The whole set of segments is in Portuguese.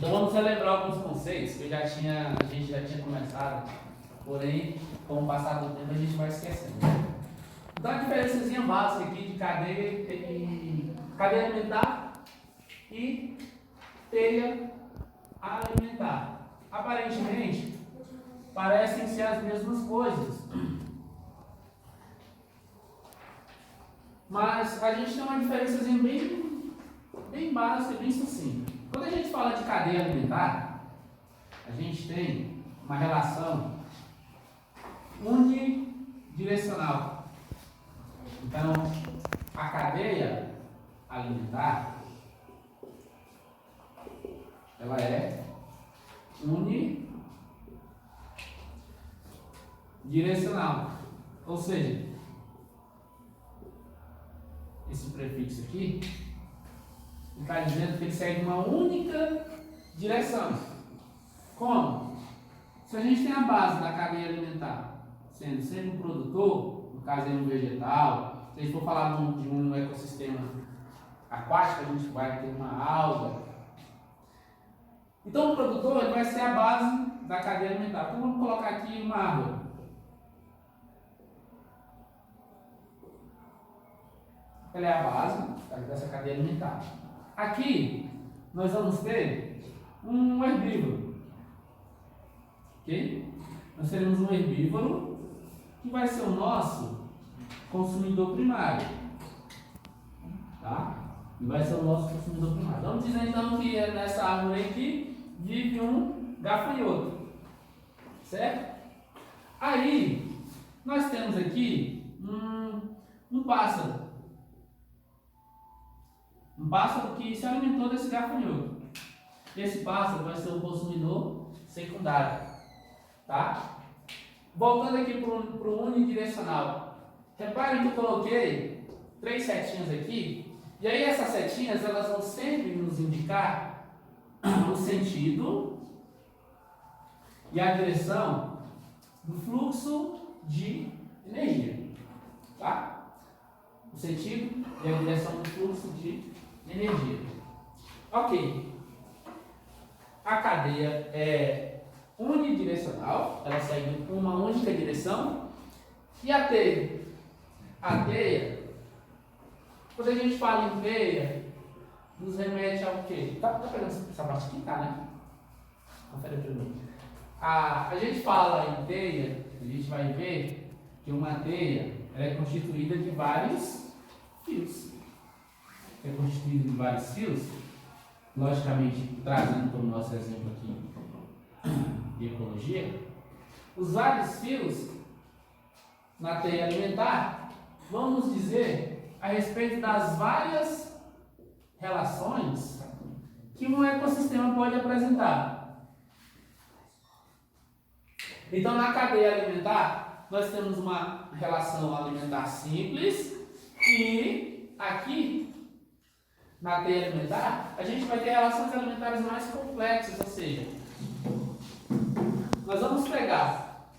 Então vamos relembrar alguns conceitos que a gente já tinha começado, porém, com o passar do tempo a gente vai esquecendo. Então a diferençazinha básica aqui de cadeia alimentar e teia alimentar. Aparentemente, parecem ser as mesmas coisas. Mas a gente tem uma diferençazinha bem básica, bem sucinta. Quando a gente fala de cadeia alimentar, a gente tem uma relação unidirecional. Então, a cadeia alimentar, ela é unidirecional. Ou seja, esse prefixo aqui está dizendo que ele segue uma única direção. Como? Se a gente tem a base da cadeia alimentar sendo sempre um produtor, no caso aí um vegetal, se a gente for falar de um ecossistema aquático, a gente vai ter uma alga. Então o produtor ele vai ser a base da cadeia alimentar. Então vamos colocar aqui uma árvore. Ela é a base dessa cadeia alimentar. Aqui nós vamos ter um herbívoro. Ok? Nós teremos um herbívoro que vai ser o nosso consumidor primário. Tá? E vai ser o nosso consumidor primário. Vamos dizer então que nessa árvore aqui vive um gafanhoto. Certo? Aí nós temos aqui um pássaro. Um pássaro que se alimentou desse gafanhoto. Esse pássaro vai ser o consumidor secundário. Tá? Voltando aqui para o unidirecional. Reparem que eu coloquei 3 setinhas aqui. E aí essas setinhas elas vão sempre nos indicar o sentido e a direção do fluxo de energia. Tá? O sentido e a direção do fluxo de energia. Ok. A cadeia é unidirecional, ela segue uma única direção. E a teia? A teia, quando a gente fala em teia, nos remete ao quê? Tá pegando essa parte aqui? Tá, né? Confere para mim. A gente fala em teia, a gente vai ver que uma teia ela é constituída de vários fios. É constituído de vários fios, logicamente trazendo para o nosso exemplo aqui de ecologia, os vários fios na teia alimentar vão nos dizer a respeito das várias relações que um ecossistema pode apresentar. Então, na cadeia alimentar, nós temos uma relação alimentar simples e aqui na teia alimentar, a gente vai ter relações alimentares mais complexas, ou seja, nós vamos pegar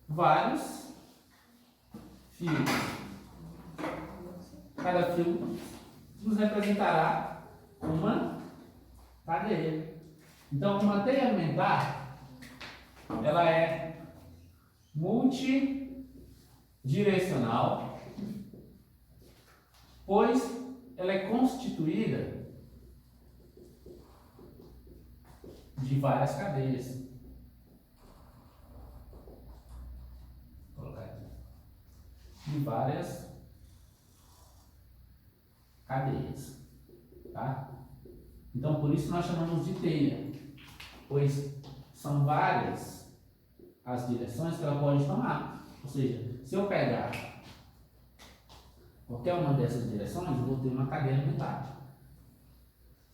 vários fios. Cada fio nos representará uma cadeia. Então, uma teia alimentar, ela é multidirecional, pois ela é constituída de várias cadeias. Vou colocar aqui. De várias cadeias. Tá? Então, por isso nós chamamos de teia, pois são várias as direções que ela pode tomar. Ou seja, se eu pegar qualquer uma dessas direções, eu vou ter uma cadeia alimentar.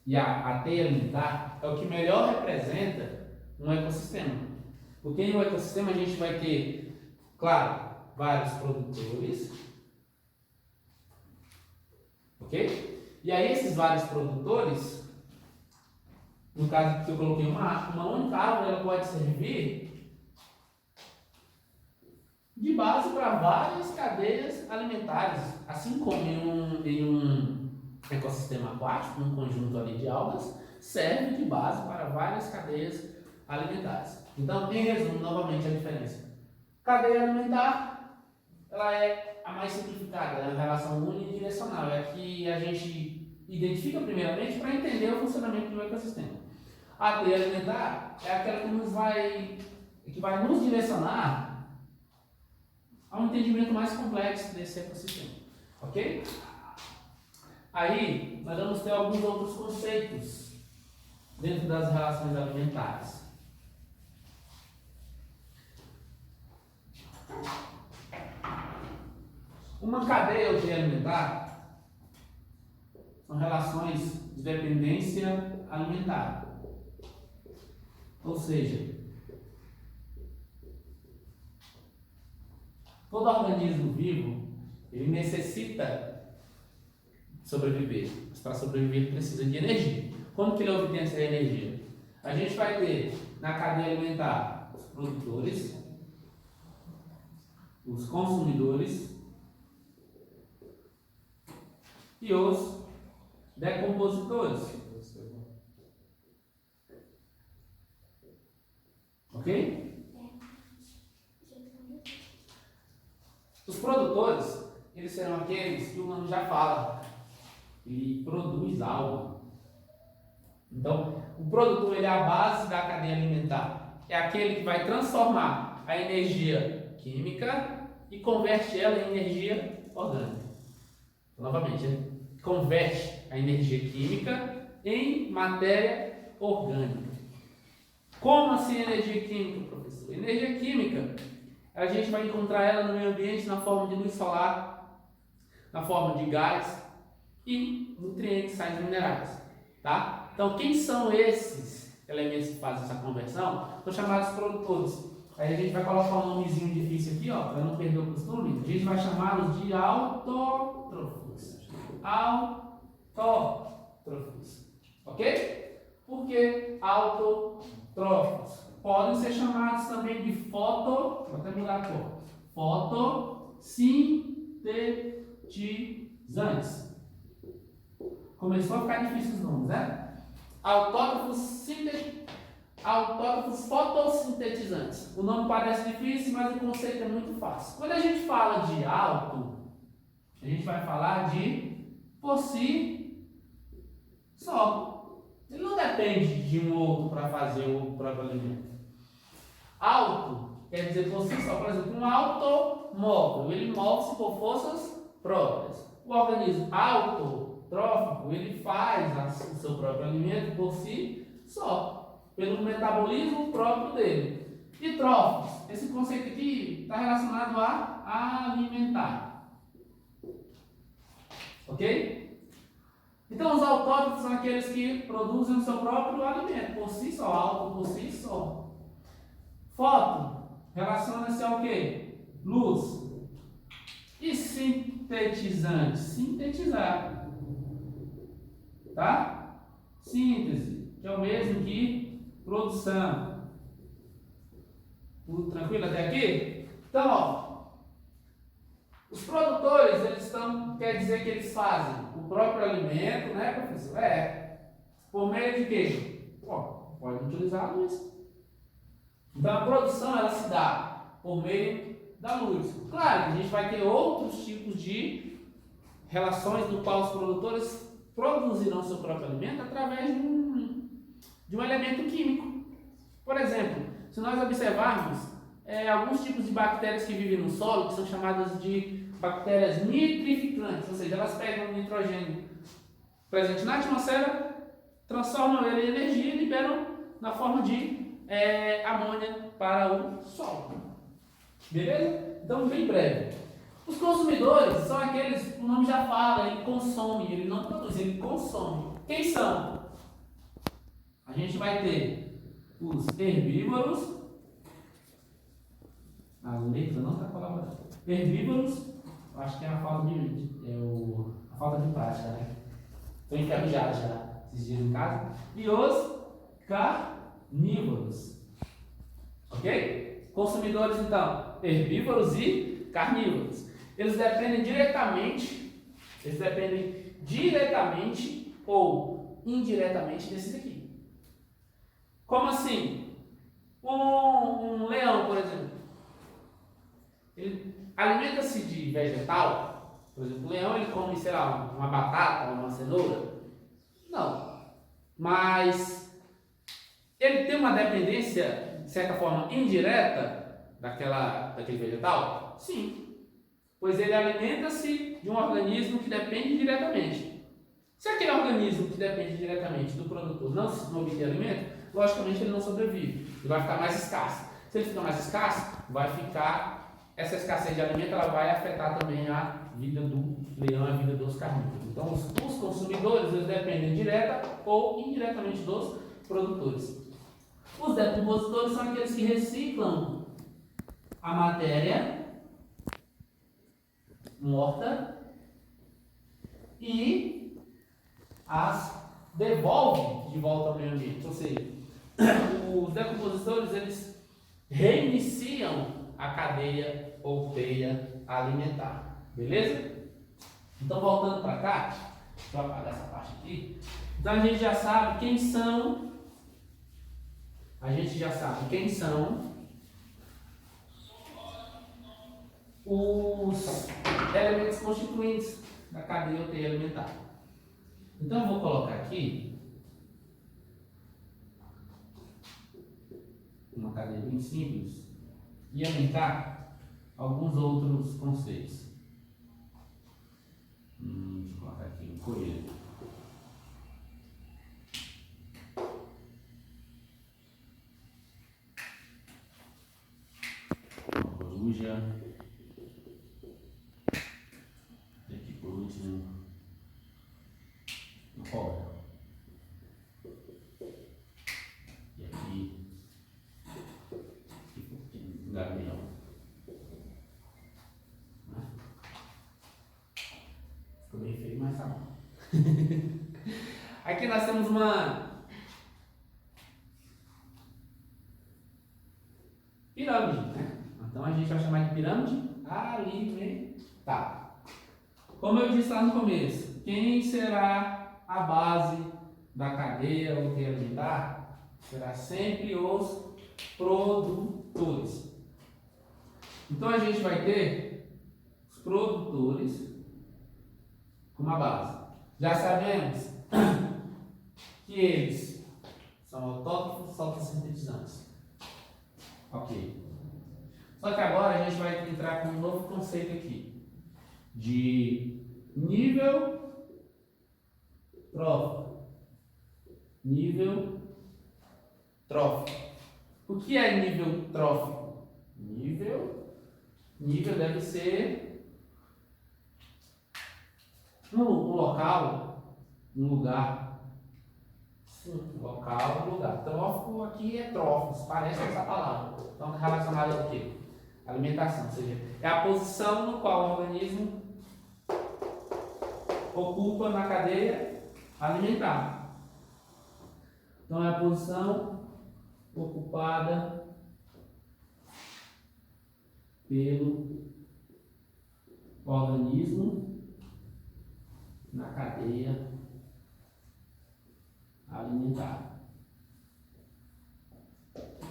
E a teia alimentar é o que melhor representa um ecossistema. Porque em um ecossistema a gente vai ter, claro, vários produtores. Ok? E aí esses vários produtores, no caso que eu coloquei uma única árvore, ela pode servir de base para várias cadeias alimentares, assim como em ecossistema aquático, num conjunto ali de algas, serve de base para várias cadeias alimentares. Então, em resumo, novamente a diferença. Cadeia alimentar, ela é a mais simplificada, é uma relação unidirecional, é a que a gente identifica primeiramente para entender o funcionamento do ecossistema. A cadeia alimentar é aquela que vai nos direcionar a um entendimento mais complexo desse ecossistema, ok? Aí, nós vamos ter alguns outros conceitos dentro das relações alimentares. Uma cadeia alimentar são relações de dependência alimentar. Ou seja, todo organismo vivo, ele necessita sobreviver. Mas para sobreviver precisa de energia. Como que ele obtém essa energia? A gente vai ter na cadeia alimentar os produtores, os consumidores e os decompositores. Ok? Os produtores, eles serão aqueles que o nome já fala. Ele produz algo. Então, o produtor ele é a base da cadeia alimentar. É aquele que vai transformar a energia química e converte ela em energia orgânica. Novamente, ele converte a energia química em matéria orgânica. Como assim energia química, professor? Energia química, a gente vai encontrar ela no meio ambiente na forma de luz solar, na forma de gás e nutrientes, sais minerais, tá? Então, quem são esses elementos que fazem essa conversão? São chamados produtores. Aí a gente vai colocar um nomezinho difícil aqui, ó, para não perder o costume. A gente vai chamá-los de autótrofos. Autótrofos. Ok? Por que autótrofos? Podem ser chamados também de vou até mudar a cor. Fotossintetizantes. Começou a ficar difícil os nomes, né? Autótrofos fotossintetizantes. O nome parece difícil, mas o conceito é muito fácil. Quando a gente fala de auto, a gente vai falar de por si só. Ele não depende de um outro para fazer o próprio alimento. Auto quer dizer por si só. Por exemplo, um automóvel, ele move-se por forças próprias. O organismo autotrófico, ele faz o seu próprio alimento por si só, pelo metabolismo próprio dele. E tróficos, esse conceito aqui está relacionado a alimentar. Ok? Então, os autótrofos são aqueles que produzem o seu próprio alimento, por si só, auto por si só. Foto relaciona-se ao quê? Luz. E sintetizante? Sintetizar. Tá? Síntese, que é o mesmo que produção. Tudo tranquilo até aqui? Então, ó, os produtores, quer dizer que eles fazem o próprio alimento, né, professor? Por meio de quê? Pode utilizar a luz. Então, a produção, ela se dá por meio da luz. Claro que a gente vai ter outros tipos de relações no qual os produtores produzirão seu próprio alimento através de um elemento químico. Por exemplo, se nós observarmos alguns tipos de bactérias que vivem no solo, que são chamadas de bactérias nitrificantes, ou seja, elas pegam o nitrogênio presente na atmosfera, transformam ele em energia e liberam na forma de amônia para o solo. Beleza? Então, bem breve. Os consumidores são aqueles, o nome já fala, ele consome, ele não produz, ele consome. Quem são? A gente vai ter os herbívoros. A letra não está colaborando. Herbívoros, acho que é a falta de prática, né? Estou enferrujado já esses dias em casa. E os carnívoros. Ok? Consumidores, então, herbívoros e carnívoros. Eles dependem diretamente ou indiretamente desses aqui. Como assim? Um leão, por exemplo, ele alimenta-se de vegetal. Por exemplo, o leão ele come, sei lá, uma batata, uma cenoura. Não. Mas ele tem uma dependência, de certa forma, indireta daquele vegetal? Sim. Pois ele alimenta-se de um organismo que depende diretamente. Se aquele organismo que depende diretamente do produtor não obter alimento, logicamente ele não sobrevive. Ele vai ficar mais escasso. Se ele ficar mais escasso, essa escassez de alimento ela vai afetar também a vida do leão, a vida dos carnívoros. Então, os consumidores eles dependem direta ou indiretamente dos produtores. Os decompositores são aqueles que reciclam a matéria morta e as devolve de volta ao meio ambiente. Ou seja, os decompositores eles reiniciam a cadeia ou teia alimentar. Beleza? Então, voltando para cá, deixa eu apagar essa parte aqui. Então, a gente já sabe quem são. Os elementos constituintes da cadeia ou teia alimentar. Então, eu vou colocar aqui uma cadeia bem simples e elencar alguns outros conceitos. Deixa eu colocar aqui um coelho. Uma coruja. E aqui por último, uma cobra. E aqui, um gavião. Ficou bem feio, mas tá bom. Aqui nós temos uma pirâmide, né? Então a gente vai chamar de pirâmide alimentar. Como eu disse lá no começo, quem será a base da cadeia ou teia alimentar? Será sempre os produtores. Então a gente vai ter os produtores como a base. Já sabemos que eles são autótrofos fotossintetizantes. Ok. Só que agora a gente vai entrar com um novo conceito aqui de nível trófico. Nível trófico. O que é nível trófico? Nível deve ser um local, um lugar. Sim, local, lugar. Trófico aqui é trófos, parece essa palavra. Então, relacionado ao quê? Alimentação, ou seja, é a posição no qual o organismo ocupa na cadeia alimentar. Então, é a posição ocupada pelo organismo na cadeia alimentar.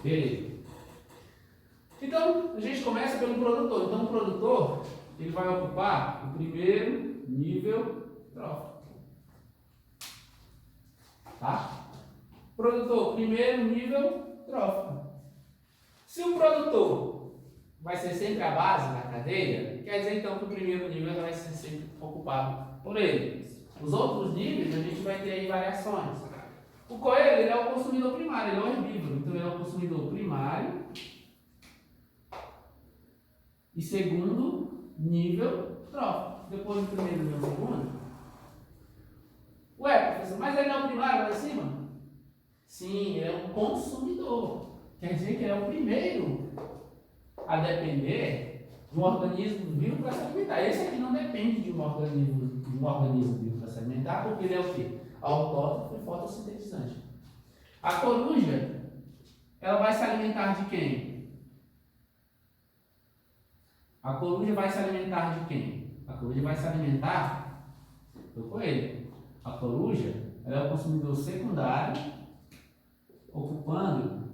Beleza. Então, a gente começa pelo produtor. Então, o produtor ele vai ocupar o primeiro nível trófico. Tá? Produtor, primeiro nível trófico. Se o produtor vai ser sempre a base na cadeia, quer dizer então que o primeiro nível vai ser sempre ocupado por ele. Os outros níveis a gente vai ter aí variações. O coelho ele é o consumidor primário, ele é um herbívoro, então ele é o consumidor primário e segundo nível trófico. Depois do primeiro nível segundo. Ué, professor, mas ele não é o primário lá em cima? Sim, ele é um consumidor. Quer dizer que ele é o primeiro a depender de um organismo vivo para se alimentar. Esse aqui não depende de um organismo vivo para se alimentar, porque ele é o quê? Autótrofo e fotossintetizante. A coruja, ela vai se alimentar de quem? A coruja vai se alimentar de quem? A coruja vai se alimentar do coelho. A coruja ela é o consumidor secundário, ocupando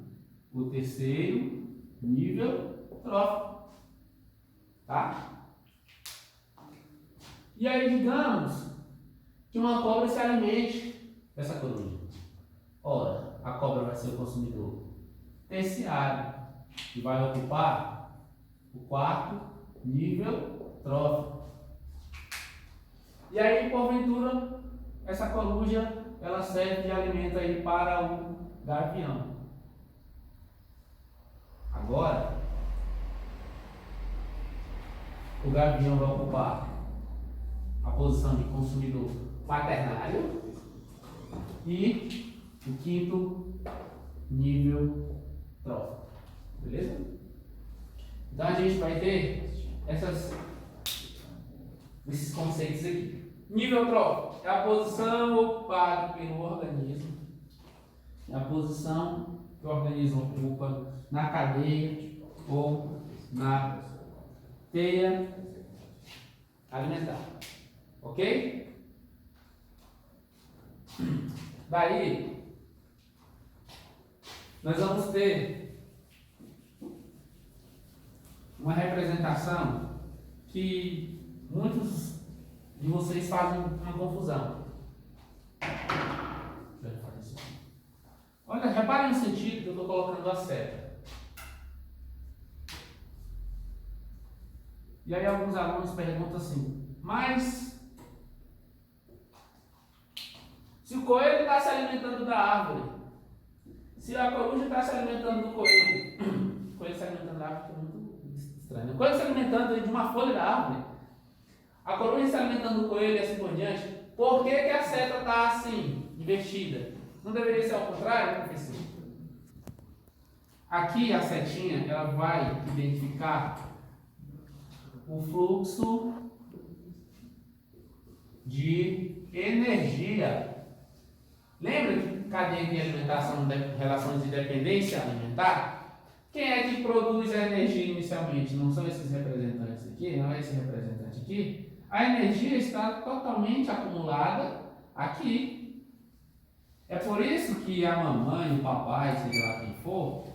o terceiro nível trófico. Tá? E aí, digamos que uma cobra se alimente dessa coruja. Ora, a cobra vai ser o consumidor terciário e vai ocupar o quarto nível trófico. E aí, porventura, essa coruja ela serve de alimento aí para o gavião. Agora, o gavião vai ocupar a posição de consumidor quaternário e o quinto nível trófico. Beleza? Então a gente vai ter esses conceitos aqui. Nível trófico é a posição ocupada pelo organismo. É a posição que o organismo ocupa na cadeia ou na teia alimentar. Ok? Daí, nós vamos ter uma representação que muitos de vocês fazem uma confusão. Olha, reparem no sentido que eu estou colocando a seta. E aí alguns alunos perguntam assim, mas se o coelho está se alimentando da árvore, se a coruja está se alimentando do coelho, o coelho se alimentando da árvore é muito estranho. O coelho se alimentando de uma folha da árvore, a coruja se alimentando do coelho e assim por diante, por que a seta está assim, invertida? Não deveria ser ao contrário, professor? Aqui a setinha ela vai identificar o fluxo de energia. Lembra que cadeia de alimentação, relações de dependência alimentar? Quem é que produz a energia inicialmente? Não são esses representantes aqui, não é esse representante aqui. A energia está totalmente acumulada aqui. É por isso que a mamãe, o papai, seja lá quem for,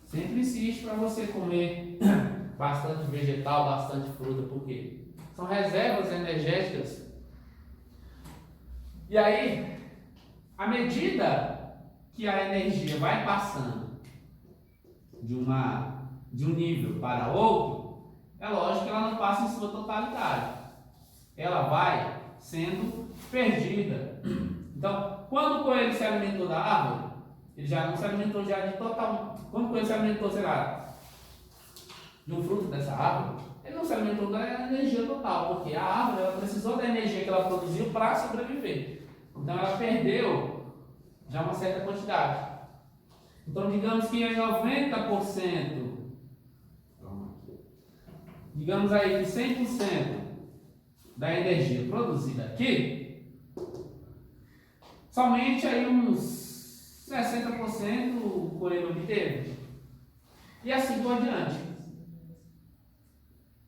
sempre insiste para você comer bastante vegetal, bastante fruta, porque são reservas energéticas. E aí, à medida que a energia vai passando de um nível para outro, é lógico que ela não passa em sua totalidade. Ela vai sendo perdida. Então, quando o coelho se alimentou da árvore, ele já não se alimentou já de total. Quando o coelho se alimentou, sei lá, de um fruto dessa árvore, ele não se alimentou da energia total, porque a árvore ela precisou da energia que ela produziu para sobreviver. Então ela perdeu já uma certa quantidade. Então digamos que em 90%, digamos aí que 100% da energia produzida aqui, somente aí uns 60% o coelho obteve. E assim por diante.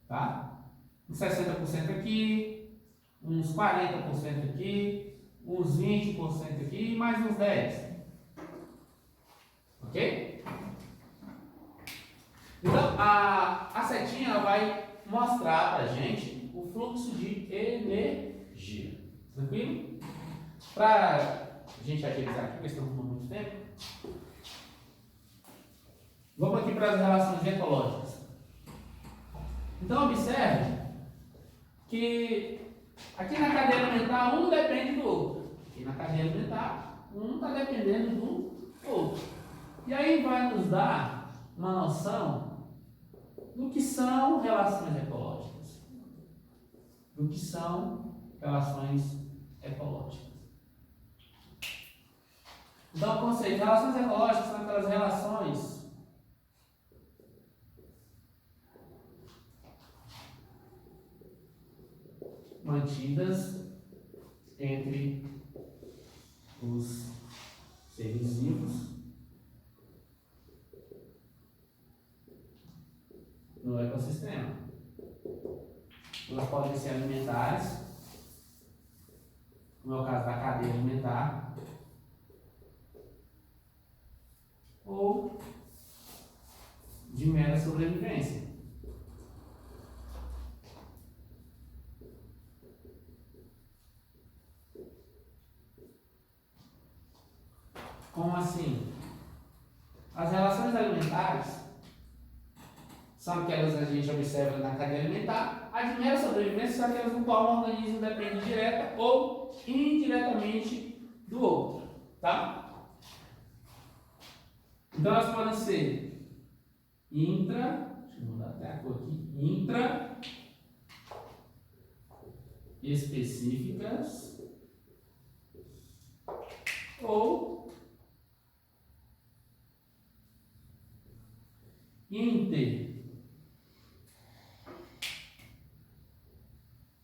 Tá? Uns 60% aqui, uns 40% aqui, uns 20% aqui e mais uns 10%. Ok? Então, a setinha ela vai mostrar para a gente o fluxo de energia. Tranquilo? Para a gente agilizar aqui, porque estamos com muito tempo, vamos aqui para as relações ecológicas. Então, observe que aqui na cadeia alimentar um depende do outro. Aqui na cadeia alimentar um está dependendo do outro. E aí vai nos dar uma noção do que são relações ecológicas. Do que são relações ecológicas. Então, o conceito de relações ecológicas são aquelas relações mantidas entre os seres vivos no ecossistema. Elas podem ser alimentares, alimentar ou de mera sobrevivência. Como assim? As relações alimentares são aquelas que a gente observa na cadeia alimentar. A de mera sobrevivência são aquelas no qual o organismo depende direta ou indiretamente do outro. Tá? Então elas podem ser deixa eu mudar até a cor aqui, específicas ou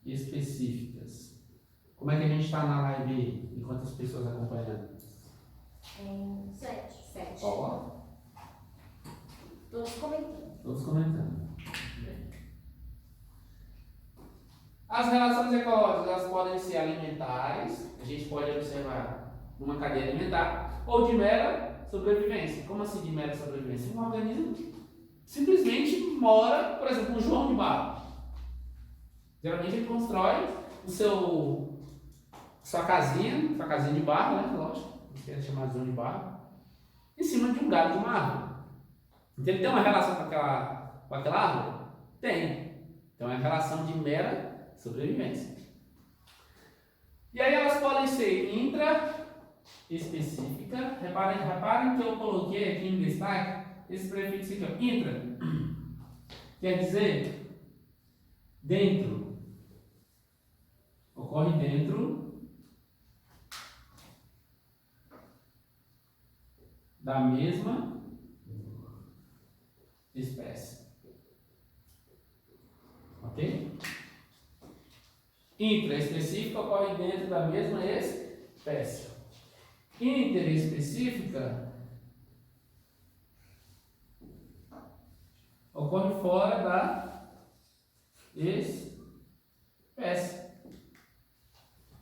específicas. Como é que a gente está na live e quantas pessoas acompanhando? 7. Ó. Todos comentando. Todos comentando. As relações ecológicas elas podem ser alimentares, a gente pode observar numa cadeia alimentar, ou de mera sobrevivência. Como assim de mera sobrevivência? Um organismo simplesmente mora, por exemplo, um João de Barro. Geralmente ele constrói sua casinha de barro, né? Lógico, que é chamado de João de Barro, em cima de um galho de uma árvore. Então ele tem uma relação com aquela árvore? Tem. Então é uma relação de mera sobrevivência. E aí elas podem ser intraespecífica. Reparem que eu coloquei aqui em destaque esse prefixo aqui, ó, intra. Quer dizer dentro. Ocorre dentro da mesma espécie. Ok? Intraespecífica ocorre dentro da mesma espécie. Interespecífica ocorre fora da espécie.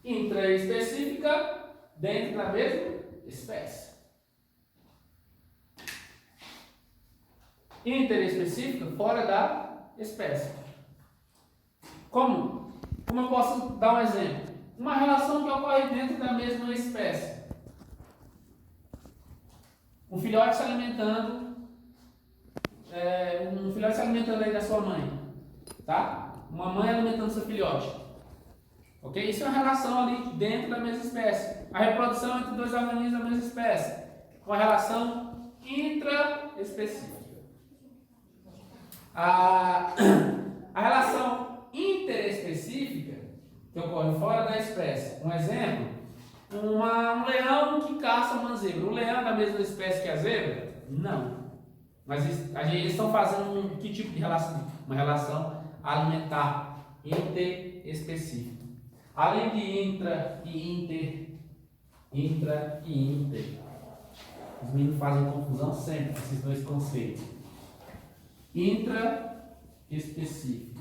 Intraespecífica dentro da mesma espécie. Interespecífica fora da espécie. Como eu posso dar um exemplo? Uma relação que ocorre dentro da mesma espécie. Um filhote se alimentando aí da sua mãe, tá? Uma mãe alimentando seu filhote. Ok? Isso é uma relação ali dentro da mesma espécie. A reprodução entre dois organismos da mesma espécie. Uma relação intraespecífica. A relação interespecífica, que ocorre fora da espécie. Um exemplo, um leão que caça uma zebra. O leão é da mesma espécie que a zebra? Não. Mas eles estão fazendo que tipo de relação? Uma relação alimentar interespecífica. Além de intra e inter. Os meninos fazem confusão sempre com esses dois conceitos. Intraespecífico.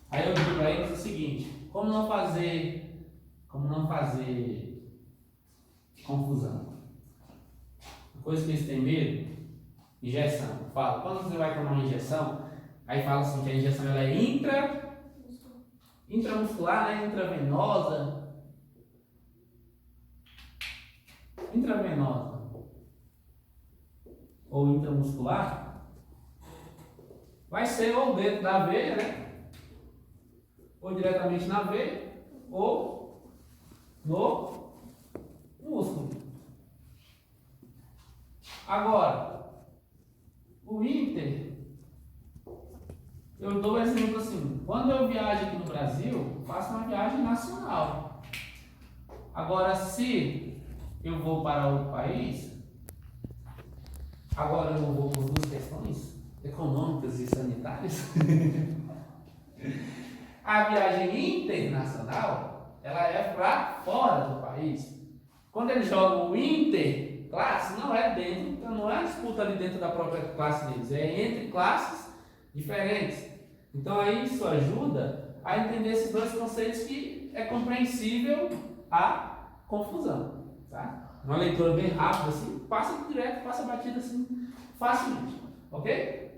Aí eu digo para eles o seguinte: como não fazer confusão? Uma coisa que eles têm medo, injeção. Fala, quando você vai tomar uma injeção, aí fala assim que a injeção ela é intramuscular, né? Intravenosa ou intramuscular, vai ser ou dentro da veia, né? Ou diretamente na veia, ou no músculo. Agora, o inter, eu dou um exemplo assim: quando eu viajo aqui no Brasil, faço uma viagem nacional. Agora, se eu vou para outro país, agora eu vou por duas questões econômicas e sanitárias. A viagem internacional, ela é para fora do país. Quando eles jogam o interclasse, não é dentro, então não é a disputa ali dentro da própria classe deles, é entre classes diferentes. Então aí isso ajuda a entender esses dois conceitos que é compreensível a confusão. Tá? Uma leitura bem rápida, assim, passa direto, passa batida assim, facilmente. Ok?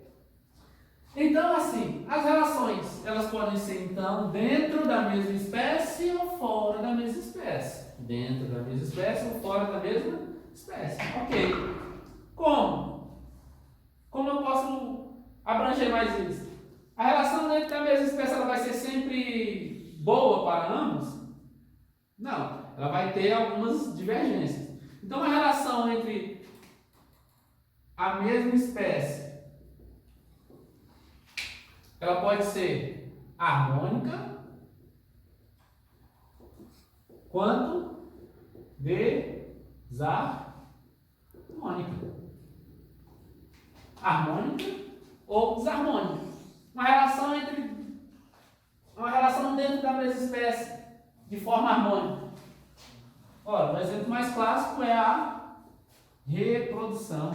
Então, assim, as relações, elas podem ser, então, dentro da mesma espécie ou fora da mesma espécie. Dentro da mesma espécie ou fora da mesma espécie. Ok. Como? Como eu posso abranger mais isso? A relação dentro da mesma espécie, ela vai ser sempre boa para ambos? Não. Ela vai ter algumas divergências. Então, a relação entre a mesma espécie, ela pode ser harmônica quanto desarmônica. Harmônica ou desarmônica. Uma relação dentro da mesma espécie de forma harmônica. Ora, o exemplo mais clássico é a reprodução.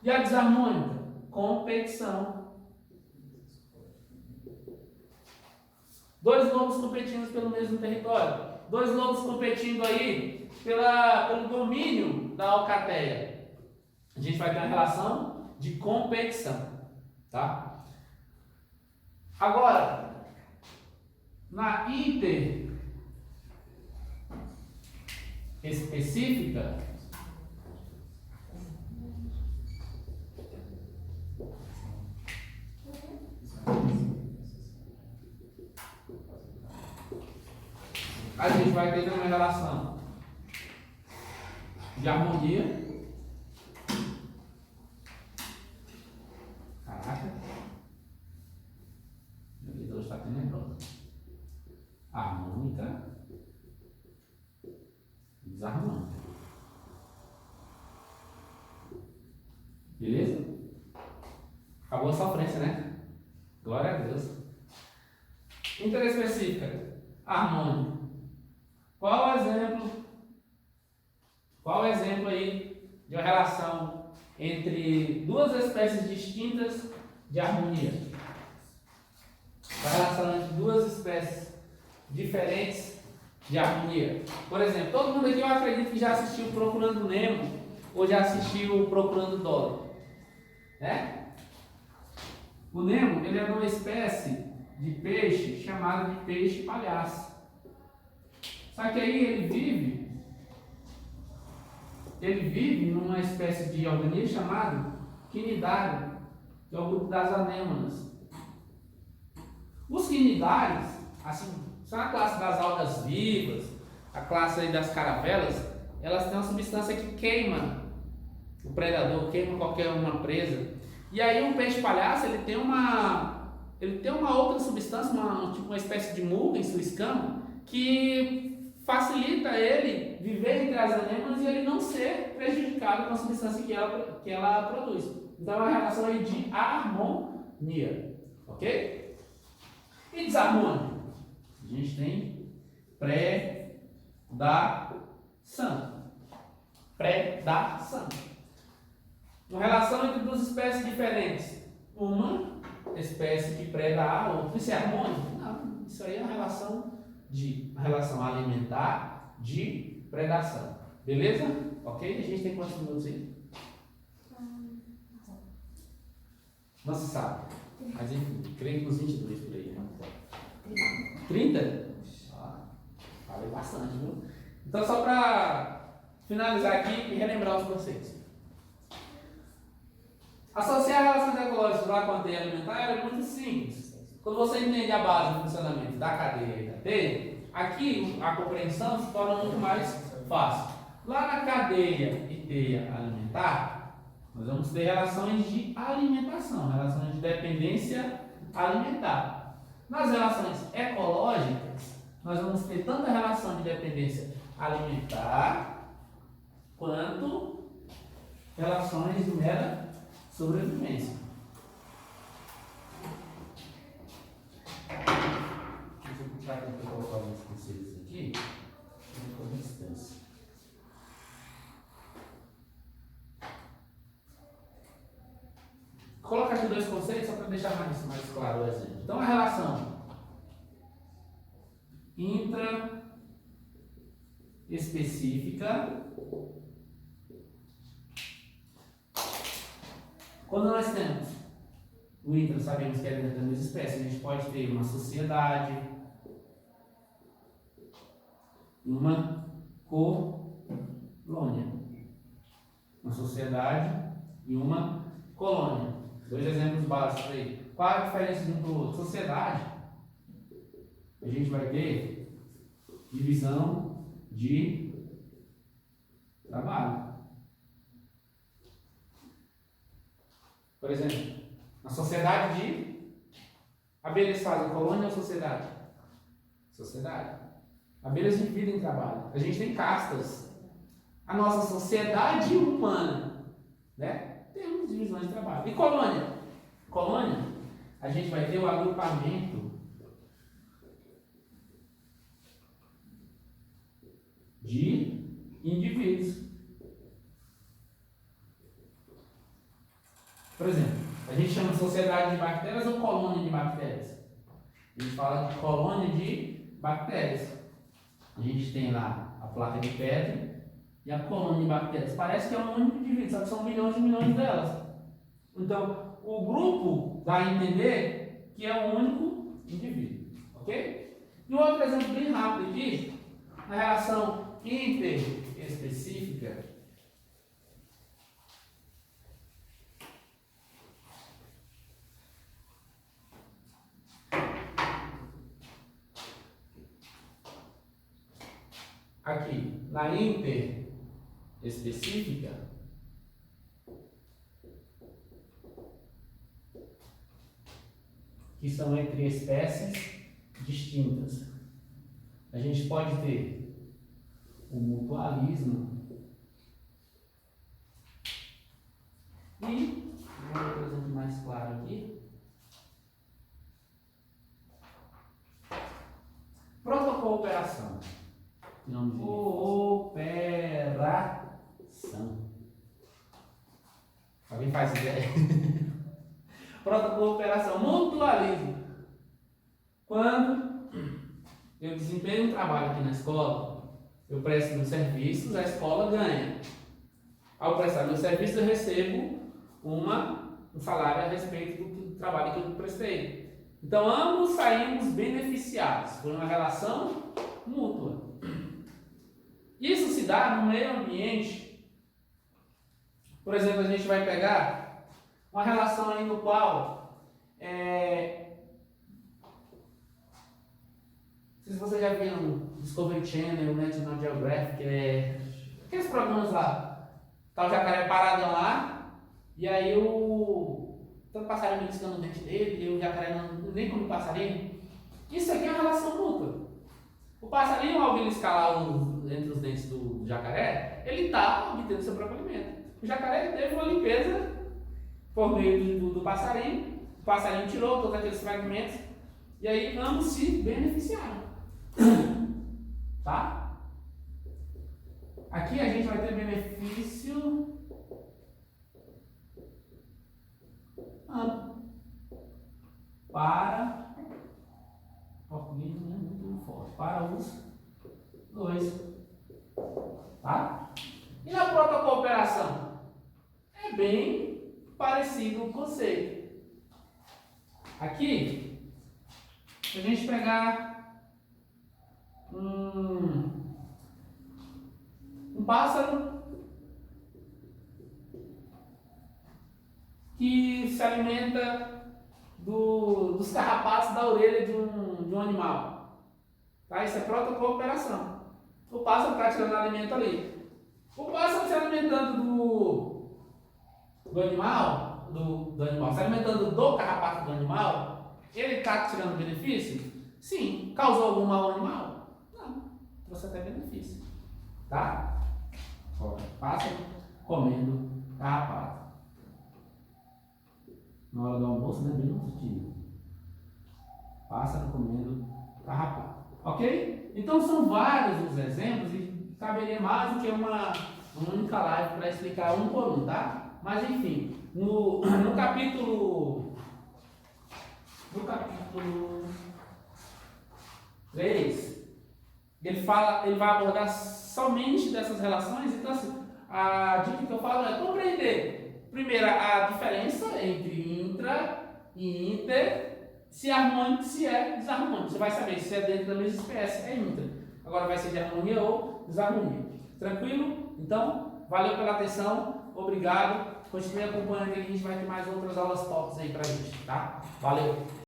E a desarmônica? Competição. Dois lobos competindo pelo mesmo território. Dois lobos competindo aí pelo domínio da alcateia. A gente vai ter uma relação de competição. Tá? Agora, na interespecífica, a gente vai ter uma relação de harmonia. Caraca. Meu Deus, hoje está tenebroso. Harmônica e desarmônica. Beleza? Acabou a sofrência, né? Glória a Deus. Interespecífica. Harmônica. Qual o exemplo aí de uma relação entre duas espécies distintas de harmonia? Uma relação entre duas espécies diferentes de harmonia. Por exemplo, todo mundo aqui eu acredito que já assistiu Procurando Nemo ou já assistiu Procurando Dory, né? O Nemo, ele é uma espécie de peixe chamado de peixe palhaço. Só que aí ele vive numa espécie de organismo chamado quinidário, que é o grupo das anêmonas. Os quinidários, assim, são a classe das algas vivas, a classe aí das caravelas, elas têm uma substância que queima o predador, queima qualquer uma presa. E aí um peixe palhaço, ele tem uma outra substância, uma espécie de muca em sua escama, que facilita ele viver entre as anêmonas e ele não ser prejudicado com a substância que ela produz. Então é uma relação aí de harmonia, ok? E desarmônica? A gente tem predação. Predação. Uma relação entre duas espécies diferentes. Uma espécie que preda a outra. Isso é harmônico? Não, isso aí é uma relação alimentar de predação. Beleza? Ok? A gente tem quantos minutos aí? Não se sabe. Mas enfim, creio que uns 22 por aí. Né? 30? Falei bastante, viu? Então, só para finalizar aqui e relembrar os conceitos. Associar relações ecológicas lá com a cadeia alimentar é muito simples. Quando você entende a base do funcionamento da cadeia e da teia, aqui a compreensão se torna muito mais fácil. Lá na cadeia e teia alimentar, nós vamos ter relações de alimentação, relações de dependência alimentar. Nas relações ecológicas, nós vamos ter tanto a relação de dependência alimentar, quanto relações de mera sobrevivência. Deixa eu puxar aqui para colocar alguns conceitos aqui. Com distância. Coloca aqui dois conceitos só para deixar mais claro o exemplo. Então, a relação intraespecífica. Quando nós temos o intra, sabemos que é dentro da mesma espécie, a gente pode ter uma sociedade e uma colônia. Uma sociedade e uma colônia. Dois exemplos básicos aí. Qual a diferença de um para o outro? Sociedade, a gente vai ter divisão de trabalho. Por exemplo, na sociedade de abelhas fazem colônia ou sociedade? Sociedade. Abelhas dividem em trabalho. A gente tem castas. A nossa sociedade humana, né? Temos divisões de trabalho. E colônia? Colônia, a gente vai ter o agrupamento de indivíduos. Por exemplo, a gente chama de sociedade de bactérias ou colônia de bactérias? A gente fala de colônia de bactérias. A gente tem lá a placa de Petri e a colônia de bactérias. Parece que é um único indivíduo, só que são milhões e milhões delas. Então, o grupo dá a entender que é um único indivíduo. Ok? E um outro exemplo bem rápido aqui, na relação interespecífica. Aqui, na interespecífica, que são entre espécies distintas, a gente pode ter o mutualismo e, um outro exemplo mais claro aqui, protocooperação. Cooperação. Alguém faz ideia? Protocooperação, mutualismo. Quando eu desempenho um trabalho aqui na escola, eu presto meus serviços, a escola ganha. Ao prestar meus serviços, eu recebo um salário a respeito do trabalho que eu prestei. Então, ambos saímos beneficiados por uma relação mútua. Isso se dá no meio ambiente. Por exemplo, a gente vai pegar uma relação aí no qual não sei se vocês já viram Discovery Channel, National Geographic, aqueles programas lá. Tá o jacaré paradão lá, e aí tem um passarinho beliscando o dente dele, e o jacaré nem come passarinho. Isso aqui é uma relação mútua. O passarinho, ao beliscar lá entre os dentes do jacaré, ele está obtendo seu próprio alimento. O jacaré teve uma limpeza por meio do passarinho, o passarinho tirou todos aqueles fragmentos, e aí ambos se beneficiaram. Tá? Aqui a gente vai ter benefício para português não é muito forte, para os dois. Tá? E na protocooperação? É bem parecido o conceito. Aqui, se a gente pegar um pássaro que se alimenta dos carrapatos da orelha de um animal. Tá? Isso é protocooperação. O pássaro está tirando alimento ali. O pássaro se alimentando do animal, se alimentando do carrapato do animal, ele está tirando benefício? Sim. Causou algum mal ao animal? Não. Trouxe até benefício. Tá? Pássaro comendo carrapato. Na hora do almoço, né? Bem nutritivo. Pássaro comendo carrapato. Ok? Então são vários os exemplos e caberia mais do que uma única live para explicar um por um, tá? Mas enfim, no capítulo 3, Ele vai abordar somente dessas relações. Então, assim, a dica que eu falo é compreender, primeiro, a diferença entre intra e inter, se é harmônico, se é desarmônico. Você vai saber se é dentro da mesma espécie, é intra. Agora vai ser de harmonia ou desarmonia. Tranquilo? Então, valeu pela atenção, obrigado. Continue acompanhando que a gente vai ter mais outras aulas tops aí pra gente, tá? Valeu!